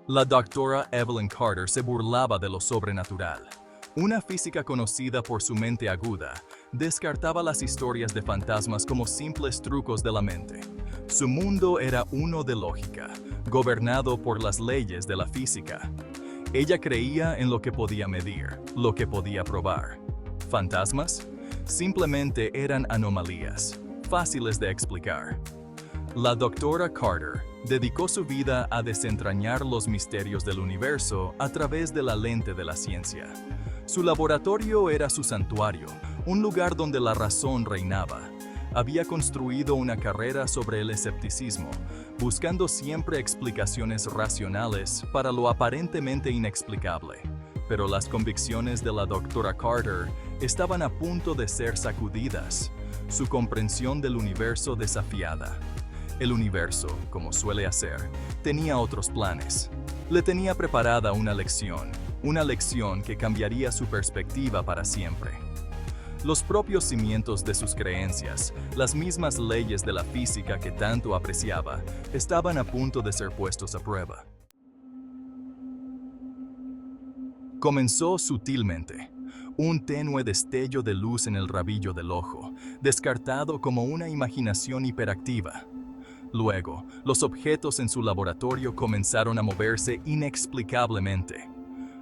La doctora Evelyn Carter se burlaba de lo sobrenatural. Una física conocida por su mente aguda, descartaba las historias de fantasmas como simples trucos de la mente. Su mundo era uno de lógica, gobernado por las leyes de la física. Ella creía en lo que podía medir, lo que podía probar. ¿Fantasmas? Simplemente eran anomalías, fáciles de explicar. La doctora Carter dedicó su vida a desentrañar los misterios del universo a través de la lente de la ciencia. Su laboratorio era su santuario, un lugar donde la razón reinaba. Había construido una carrera sobre el escepticismo, buscando siempre explicaciones racionales para lo aparentemente inexplicable. Pero las convicciones de la doctora Carter estaban a punto de ser sacudidas, su comprensión del universo desafiada. El universo, como suele hacer, tenía otros planes. Le tenía preparada una lección que cambiaría su perspectiva para siempre. Los propios cimientos de sus creencias, las mismas leyes de la física que tanto apreciaba, estaban a punto de ser puestos a prueba. Comenzó sutilmente, un tenue destello de luz en el rabillo del ojo, descartado como una imaginación hiperactiva. Luego, los objetos en su laboratorio comenzaron a moverse inexplicablemente.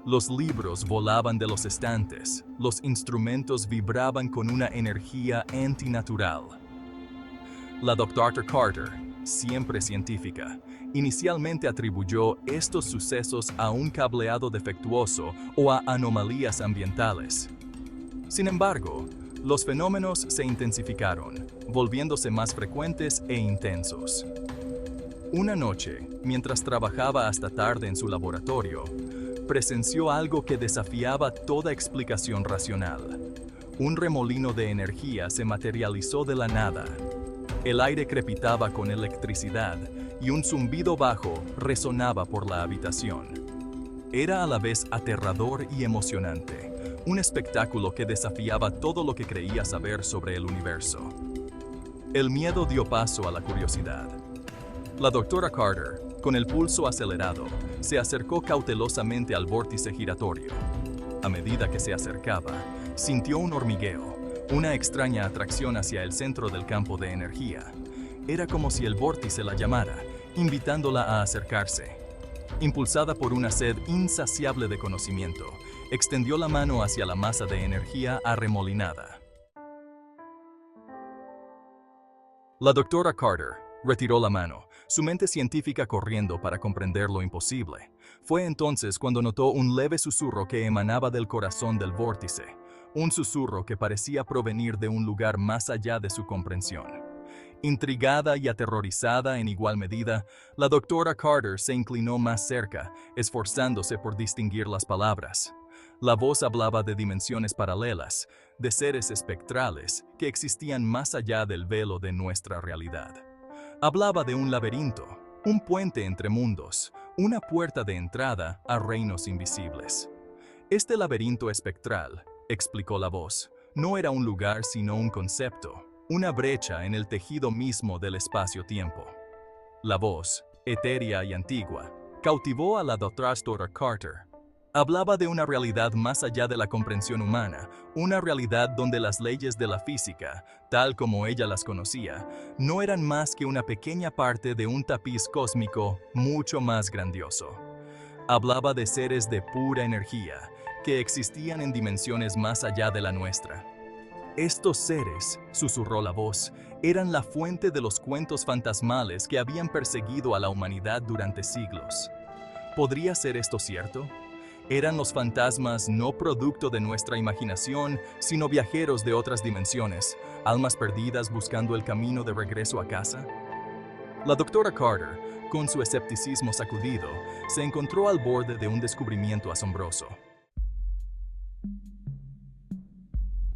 Los libros volaban de los estantes, los instrumentos vibraban con una energía antinatural. La doctora Carter, siempre científica, inicialmente atribuyó estos sucesos a un cableado defectuoso o a anomalías ambientales. Sin embargo, los fenómenos se intensificaron, volviéndose más frecuentes e intensos. Una noche, mientras trabajaba hasta tarde en su laboratorio, presenció algo que desafiaba toda explicación racional. Un remolino de energía se materializó de la nada. El aire crepitaba con electricidad y un zumbido bajo resonaba por la habitación. Era a la vez aterrador y emocionante, un espectáculo que desafiaba todo lo que creía saber sobre el universo. El miedo dio paso a la curiosidad. La doctora Carter, con el pulso acelerado, se acercó cautelosamente al vórtice giratorio. A medida que se acercaba, sintió un hormigueo, una extraña atracción hacia el centro del campo de energía. Era como si el vórtice la llamara, invitándola a acercarse. Impulsada por una sed insaciable de conocimiento, extendió la mano hacia la masa de energía arremolinada. La doctora Carter retiró la mano, su mente científica corriendo para comprender lo imposible. Fue entonces cuando notó un leve susurro que emanaba del corazón del vórtice, un susurro que parecía provenir de un lugar más allá de su comprensión. Intrigada y aterrorizada en igual medida, la doctora Carter se inclinó más cerca, esforzándose por distinguir las palabras. La voz hablaba de dimensiones paralelas, de seres espectrales que existían más allá del velo de nuestra realidad. Hablaba de un laberinto, un puente entre mundos, una puerta de entrada a reinos invisibles. Este laberinto espectral, explicó la voz, no era un lugar sino un concepto, una brecha en el tejido mismo del espacio-tiempo. La voz, etérea y antigua, cautivó a la doctora Carter. Hablaba de una realidad más allá de la comprensión humana, una realidad donde las leyes de la física, tal como ella las conocía, no eran más que una pequeña parte de un tapiz cósmico mucho más grandioso. Hablaba de seres de pura energía, que existían en dimensiones más allá de la nuestra. Estos seres, susurró la voz, eran la fuente de los cuentos fantasmales que habían perseguido a la humanidad durante siglos. ¿Podría ser esto cierto? ¿Eran los fantasmas no producto de nuestra imaginación, sino viajeros de otras dimensiones, almas perdidas buscando el camino de regreso a casa? La doctora Carter, con su escepticismo sacudido, se encontró al borde de un descubrimiento asombroso.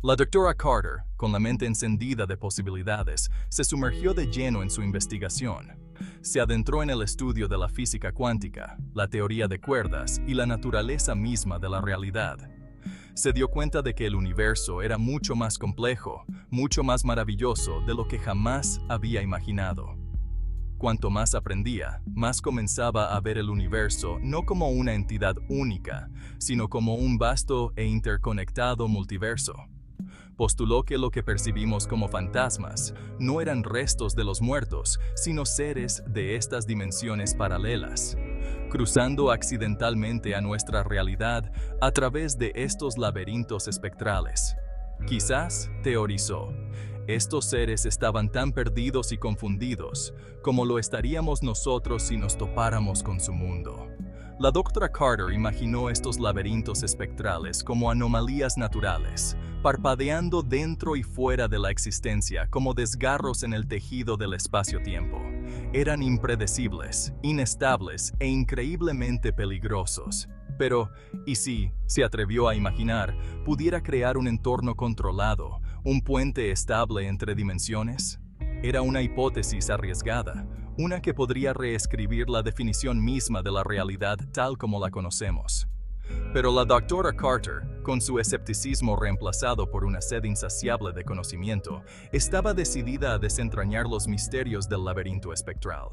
La doctora Carter, con la mente encendida de posibilidades, se sumergió de lleno en su investigación. Se adentró en el estudio de la física cuántica, la teoría de cuerdas y la naturaleza misma de la realidad. Se dio cuenta de que el universo era mucho más complejo, mucho más maravilloso de lo que jamás había imaginado. cuanto más aprendía, más comenzaba a ver el universo no como una entidad única, sino como un vasto e interconectado multiverso. Postuló que lo que percibimos como fantasmas no eran restos de los muertos, sino seres de estas dimensiones paralelas, cruzando accidentalmente a nuestra realidad a través de estos laberintos espectrales. Quizás, teorizó, estos seres estaban tan perdidos y confundidos como lo estaríamos nosotros si nos topáramos con su mundo. La doctora Carter imaginó estos laberintos espectrales como anomalías naturales, parpadeando dentro y fuera de la existencia como desgarros en el tejido del espacio-tiempo. Eran impredecibles, inestables e increíblemente peligrosos. Pero, ¿y si, se atrevió a imaginar, pudiera crear un entorno controlado, un puente estable entre dimensiones? Era una hipótesis arriesgada, una que podría reescribir la definición misma de la realidad tal como la conocemos. Pero la doctora Carter, con su escepticismo reemplazado por una sed insaciable de conocimiento, estaba decidida a desentrañar los misterios del laberinto espectral.